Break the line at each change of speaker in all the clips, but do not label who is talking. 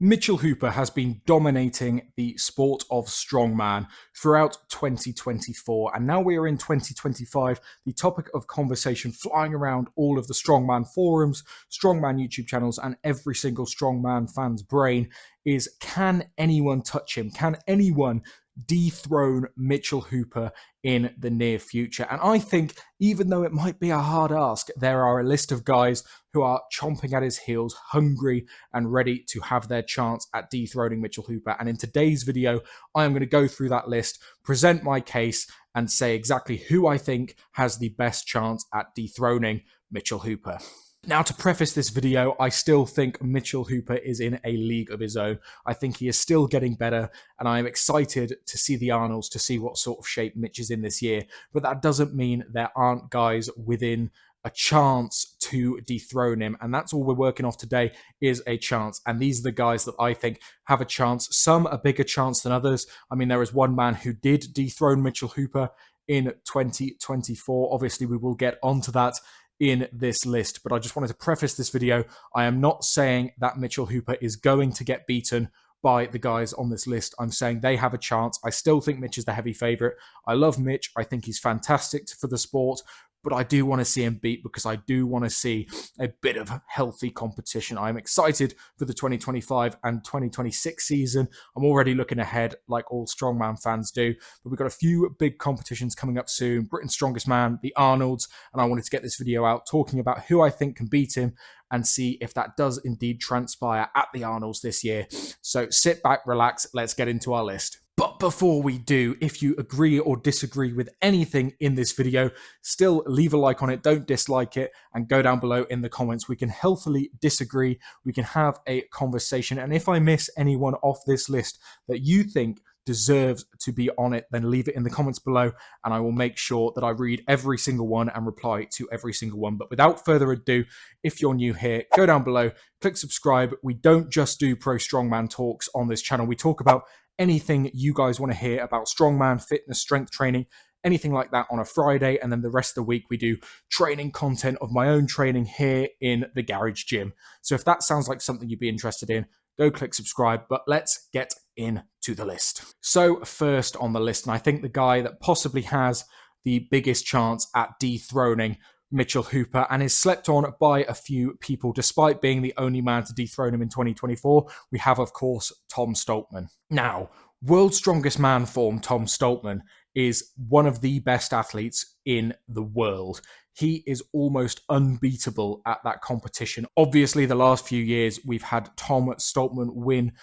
Mitchell Hooper has been dominating the sport of strongman throughout 2024, and now we are in 2025. The topic of conversation flying around all of the strongman forums, strongman YouTube channels, and every single strongman fan's brain is, can anyone touch him? Can anyone dethrone Mitchell Hooper in the near future? And I think, even though it might be a hard ask, there are a list of guys who are chomping at his heels, hungry and ready to have their chance at dethroning Mitchell Hooper. And in today's video, I am going to go through that list, present my case, and say exactly who I think has the best chance at dethroning Mitchell Hooper. Now, to preface this video, I still think Mitchell Hooper is in a league of his own. I think he is still getting better, and I am excited to see the Arnolds, to see what sort of shape Mitch is in this year. But that doesn't mean there aren't guys within a chance to dethrone him, and that's all we're working off today, is a chance. And these are the guys that I think have a chance. Some a bigger chance than others. I mean, there is one man who did dethrone Mitchell Hooper in 2024. Obviously, we will get onto that in this list, but I just wanted to preface this video. I am not saying that Mitchell Hooper is going to get beaten by the guys on this list. I'm saying they have a chance. I still think Mitch is the heavy favorite. I love Mitch. I think he's fantastic for the sport, but I do want to see him beat, because I do want to see a bit of healthy competition. I'm excited for the 2025 and 2026 season. I'm already looking ahead, like all strongman fans do, but we've got a few big competitions coming up soon. Britain's Strongest Man, the Arnolds, and I wanted to get this video out talking about who I think can beat him and see if that does indeed transpire at the Arnolds this year. So sit back, relax, let's get into our list. But before we do, if you agree or disagree with anything in this video, still leave a like on it, don't dislike it, and go down below in the comments. We can healthily disagree, we can have a conversation, and if I miss anyone off this list that you think deserves to be on it, then leave it in the comments below, and I will make sure that I read every single one and reply to every single one. But without further ado, if you're new here, go down below, click subscribe. We don't just do pro strongman talks on this channel. We talk about anything you guys want to hear about strongman, fitness, strength training, anything like that on a Friday, and then the rest of the week we do training content of my own training here in the garage gym. So if that sounds like something you'd be interested in, go click subscribe. But let's get into the list. So first on the list, and I think the guy that possibly has the biggest chance at dethroning Mitchell Hooper and is slept on by a few people despite being the only man to dethrone him in 2024, we have, of course, Tom Stoltman. Now, world's strongest man form Tom Stoltman is one of the best athletes in the world. He is almost unbeatable at that competition. Obviously, the last few years, we've had Tom Stoltman win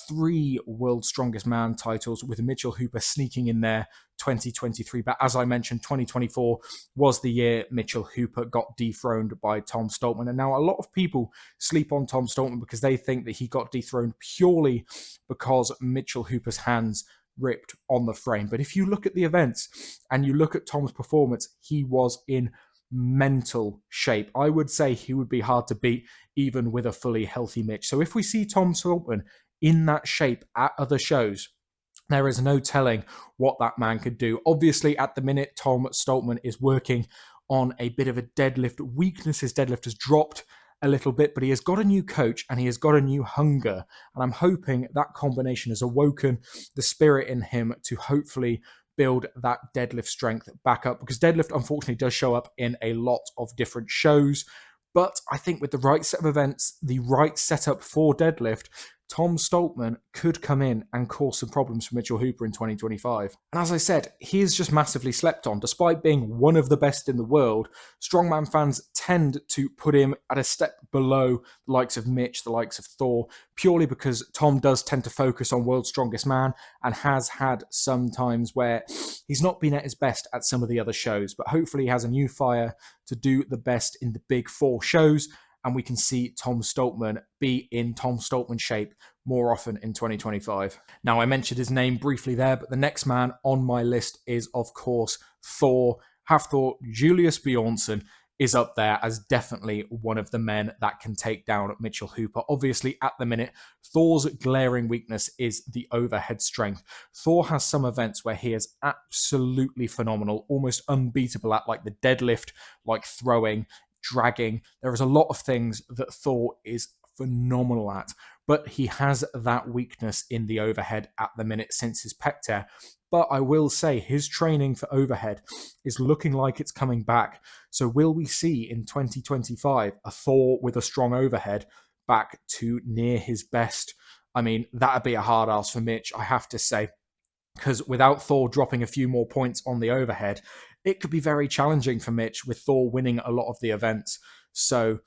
3 World's Strongest Man titles, with Mitchell Hooper sneaking in there 2023. But as I mentioned, 2024 was the year Mitchell Hooper got dethroned by Tom Stoltman. And now a lot of people sleep on Tom Stoltman because they think that he got dethroned purely because Mitchell Hooper's hands ripped on the frame. But if you look at the events and you look at Tom's performance, he was in mental shape. I would say he would be hard to beat even with a fully healthy Mitch. So if we see Tom Stoltman in that shape at other shows, there is no telling what that man could do. Obviously, at the minute, Tom Stoltman is working on a bit of a deadlift weakness. His deadlift has dropped a little bit, but he has got a new coach and he has got a new hunger. And I'm hoping that combination has awoken the spirit in him to hopefully build that deadlift strength back up, because deadlift unfortunately does show up in a lot of different shows. But I think with the right set of events, the right setup for deadlift, Tom Stoltman could come in and cause some problems for Mitchell Hooper in 2025. And as I said, he is just massively slept on. Despite being one of the best in the world, strongman fans tend to put him at a step below the likes of Mitch, the likes of Thor, purely because Tom does tend to focus on World's Strongest Man and has had some times where he's not been at his best at some of the other shows. But hopefully he has a new fire to do the best in the big 4 shows, and we can see Tom Stoltman be in Tom Stoltman shape more often in 2025. Now, I mentioned his name briefly there, but the next man on my list is, of course, Thor. Thor Bjornsson is up there as definitely one of the men that can take down Mitchell Hooper. Obviously, at the minute, Thor's glaring weakness is the overhead strength. Thor has some events where he is absolutely phenomenal, almost unbeatable at, like the deadlift, like throwing, dragging. There is a lot of things that Thor is phenomenal at, but he has that weakness in the overhead at the minute since his pec tear. But I will say his training for overhead is looking like it's coming back. So will we see in 2025 a Thor with a strong overhead back to near his best? I mean, that'd be a hard ask for Mitch, I have to say, because without Thor dropping a few more points on the overhead, it could be very challenging for Mitch with Thor winning a lot of the events. So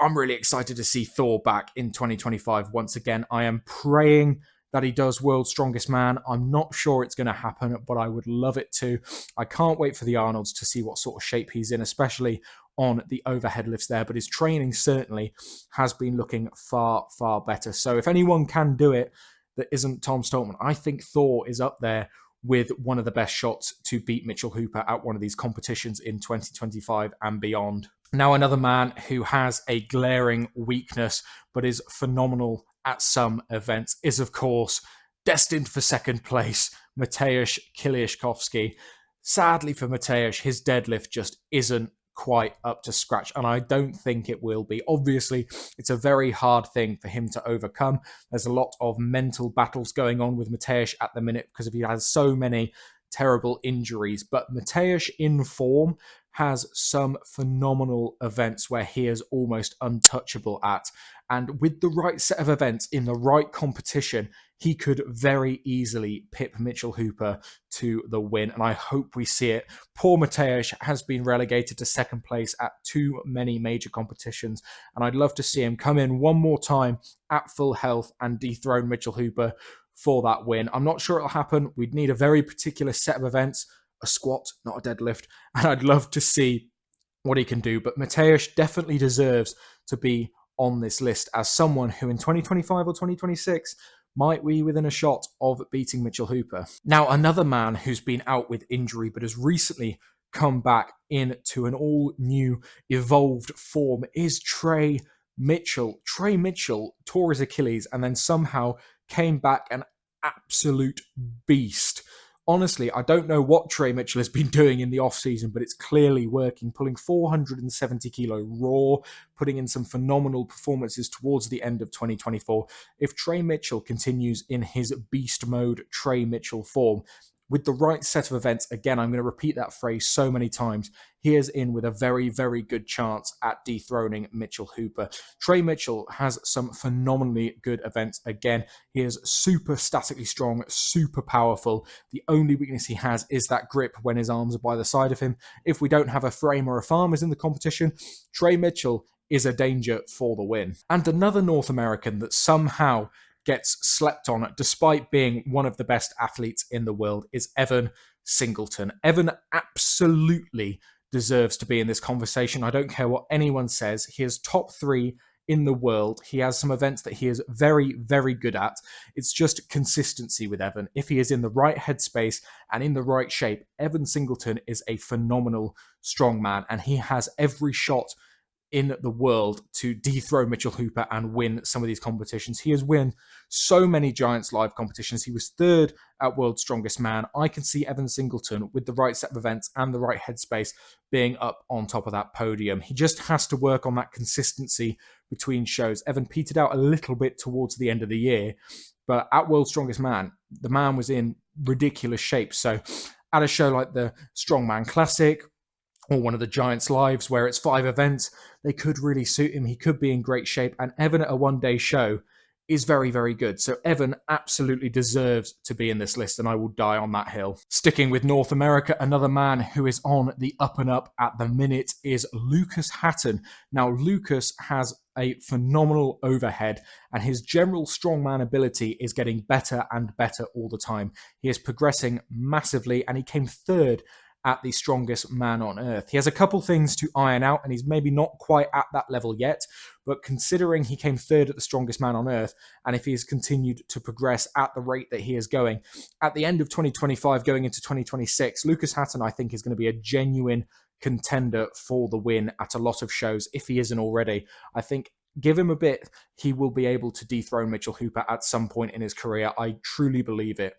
I'm really excited to see Thor back in 2025 once again. I am praying that he does World's Strongest Man. I'm not sure it's going to happen, but I would love it to. I can't wait for the Arnolds to see what sort of shape he's in, especially on the overhead lifts there. But his training certainly has been looking far, far better. So if anyone can do it that isn't Tom Stoltman, I think Thor is up there with one of the best shots to beat Mitchell Hooper at one of these competitions in 2025 and beyond. Now, another man who has a glaring weakness but is phenomenal at some events is, of course, destined for second place, Mateusz Kieliszkowski. Sadly for Mateusz, his deadlift just isn't quite up to scratch, and I don't think it will be. Obviously, it's a very hard thing for him to overcome. There's a lot of mental battles going on with Mateusz at the minute because he has so many terrible injuries, but Mateusz in form has some phenomenal events where he is almost untouchable at. And with the right set of events in the right competition, he could very easily pip Mitchell Hooper to the win. And I hope we see it. Poor Mateusz has been relegated to second place at too many major competitions. And I'd love to see him come in one more time at full health and dethrone Mitchell Hooper for that win. I'm not sure it'll happen. We'd need a very particular set of events, a squat, not a deadlift, and I'd love to see what he can do. But Mateusz definitely deserves to be on this list as someone who in 2025 or 2026 might be within a shot of beating Mitchell Hooper. Now, another man who's been out with injury but has recently come back into an all-new, evolved form is Trey Mitchell. Trey Mitchell tore his Achilles and then somehow came back an absolute beast. Honestly, I don't know what Trey Mitchell has been doing in the off-season, but it's clearly working, pulling 470 kilo raw, putting in some phenomenal performances towards the end of 2024. If Trey Mitchell continues in his beast mode Trey Mitchell form, with the right set of events, again, I'm going to repeat that phrase so many times, he is in with a very, very good chance at dethroning Mitchell Hooper. Trey Mitchell has some phenomenally good events. Again, he is super statically strong, super powerful. The only weakness he has is that grip when his arms are by the side of him. If we don't have a frame or a farmers in the competition, Trey Mitchell is a danger for the win. And another North American that somehow gets slept on despite being one of the best athletes in the world is Evan Singleton. Evan absolutely deserves to be in this conversation. I don't care what anyone says. He is top 3 in the world. He has some events that he is very, very good at. It's just consistency with Evan. If he is in the right headspace and in the right shape, Evan Singleton is a phenomenal strongman, and he has every shot in the world to dethrone Mitchell Hooper and win some of these competitions. He has won so many Giants Live competitions. He was 3rd at World's Strongest Man. I can see Evan Singleton with the right set of events and the right headspace being up on top of that podium. He just has to work on that consistency between shows. Evan petered out a little bit towards the end of the year, but at World's Strongest Man, the man was in ridiculous shape. So at a show like the Strongman Classic, or one of the Giants Lives where it's 5 events, they could really suit him. He could be in great shape. And Evan at a one-day show is very, very good. So Evan absolutely deserves to be in this list, and I will die on that hill. Sticking with North America, another man who is on the up and up at the minute is Lucas Hatton. Now, Lucas has a phenomenal overhead, and his general strongman ability is getting better and better all the time. He is progressing massively, and he came 3rd at the strongest man on earth. He has a couple things to iron out, and he's maybe not quite at that level yet, but considering he came 3rd at the strongest man on earth, and if he has continued to progress at the rate that he is going, at the end of 2025 going into 2026, Lucas Hatton, I think, is going to be a genuine contender for the win at a lot of shows, if he isn't already. I think give him a bit, he will be able to dethrone Mitchell Hooper at some point in his career. I truly believe it.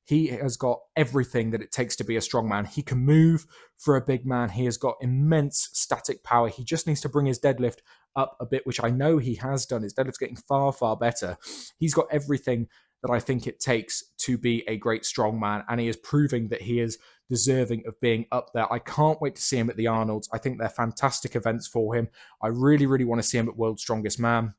He has got everything that it takes to be a strong man. He can move for a big man. He has got immense static power. He just needs to bring his deadlift up a bit, which I know he has done. His deadlift's getting far, far better. He's got everything that I think it takes to be a great strongman, and he is proving that he is deserving of being up there. I can't wait to see him at the Arnolds. I think they're fantastic events for him. I really, really want to see him at World's Strongest Man.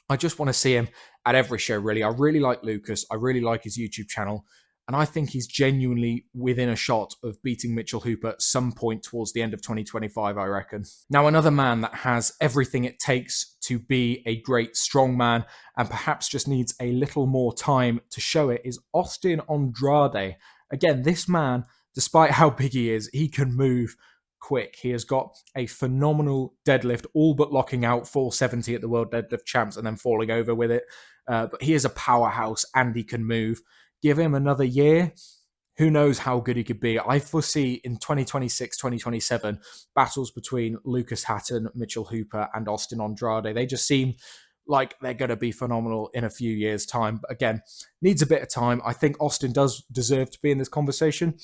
I just want to see him at every show, really. I really like Lucas. I really like his YouTube channel. And I think he's genuinely within a shot of beating Mitchell Hooper at some point towards the end of 2025, I reckon. Now, another man that has everything it takes to be a great strong man and perhaps just needs a little more time to show it is Austin Andrade. Again, this man, despite how big he is, he can move quick. He has got a phenomenal deadlift, all but locking out 470 at the World Deadlift Champs and then falling over with it. But he is a powerhouse and he can move. Give him another year, who knows how good he could be. I foresee in 2026, 2027, battles between Lucas Hatton, Mitchell Hooper, and Austin Andrade. They just seem like they're going to be phenomenal in a few years' time. But again, needs a bit of time. I think Austin does deserve to be in this conversation.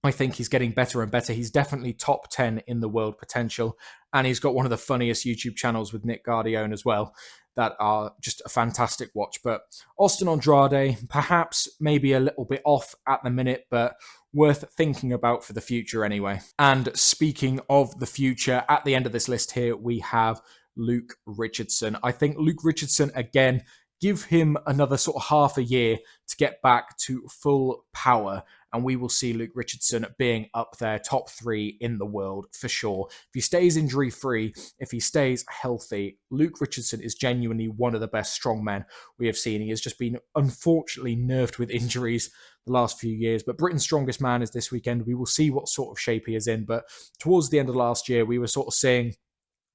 I think he's getting better and better. He's definitely top 10 in the world potential. And he's got one of the funniest YouTube channels with Nick Gardione as well that are just a fantastic watch. But Austin Andrade, perhaps maybe a little bit off at the minute, but worth thinking about for the future anyway. And speaking of the future, at the end of this list here, we have Luke Richardson. I think Luke Richardson, again, give him another sort of half a year to get back to full power, and we will see Luke Richardson being up there, top 3 in the world for sure. If he stays injury-free, if he stays healthy, Luke Richardson is genuinely one of the best strongmen we have seen. He has just been unfortunately nerfed with injuries the last few years, but Britain's Strongest Man is this weekend. We will see what sort of shape he is in, but towards the end of last year, we were sort of saying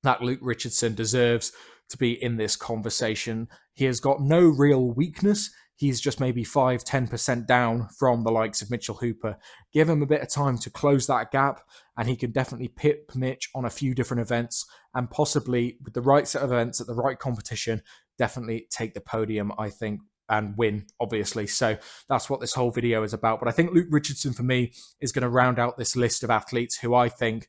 that Luke Richardson deserves to be in this conversation. He has got no real weakness. He's just maybe 5-10% down from the likes of Mitchell Hooper. Give him a bit of time to close that gap, and he can definitely pip Mitch on a few different events, and possibly with the right set of events at the right competition, definitely take the podium, I think, and win, obviously. So that's what this whole video is about. But I think Luke Richardson, for me, is going to round out this list of athletes who I think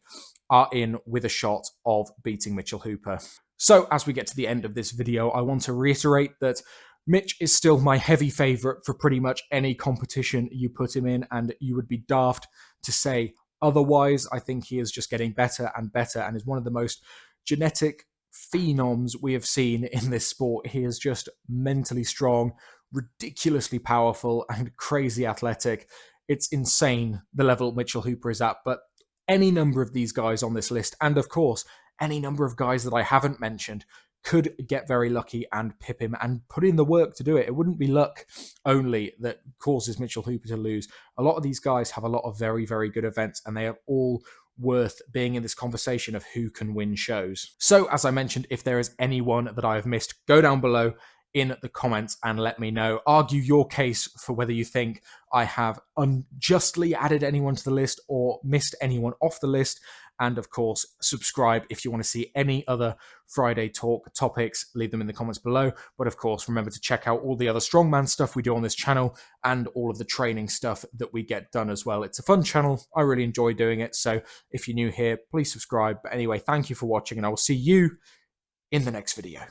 are in with a shot of beating Mitchell Hooper. So as we get to the end of this video, I want to reiterate that Mitch is still my heavy favourite for pretty much any competition you put him in, and you would be daft to say otherwise. I think he is just getting better and better and is one of the most genetic phenoms we have seen in this sport. He is just mentally strong, ridiculously powerful, and crazy athletic. It's insane the level Mitchell Hooper is at, but any number of these guys on this list, and of course, any number of guys that I haven't mentioned, could get very lucky and pip him and put in the work to do it. It wouldn't be luck only that causes Mitchell Hooper to lose. A lot of these guys have a lot of very, very good events, and they are all worth being in this conversation of who can win shows. So, as I mentioned, if there is anyone that I have missed, go down below in the comments and let me know. Argue your case for whether you think I have unjustly added anyone to the list or missed anyone off the list. And of course, subscribe if you want to see any other Friday Talk topics. Leave them in the comments below. But of course, remember to check out all the other strongman stuff we do on this channel and all of the training stuff that we get done as well. It's a fun channel. I really enjoy doing it. So if you're new here, please subscribe. But anyway, thank you for watching, and I will see you in the next video.